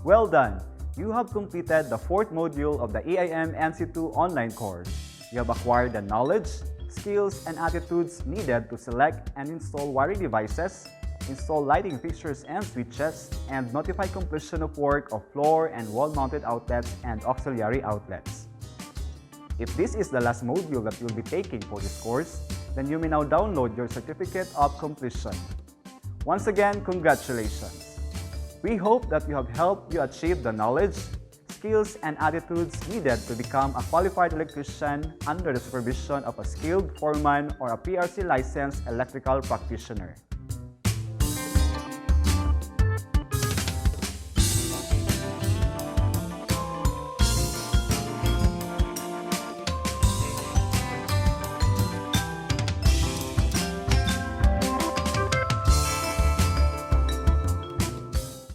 Well done! You have completed the 4th module of the EIM NC2 online course. You have acquired the knowledge, skills, and attitudes needed to select and install wiring devices, install lighting fixtures and switches, and notify completion of work of floor and wall-mounted outlets and auxiliary outlets. If this is the last module that you'll be taking for this course, then you may now download your certificate of completion. Once again, congratulations! We hope that we have helped you achieve the knowledge, skills, and attitudes needed to become a qualified electrician under the supervision of a skilled foreman or a PRC licensed electrical practitioner.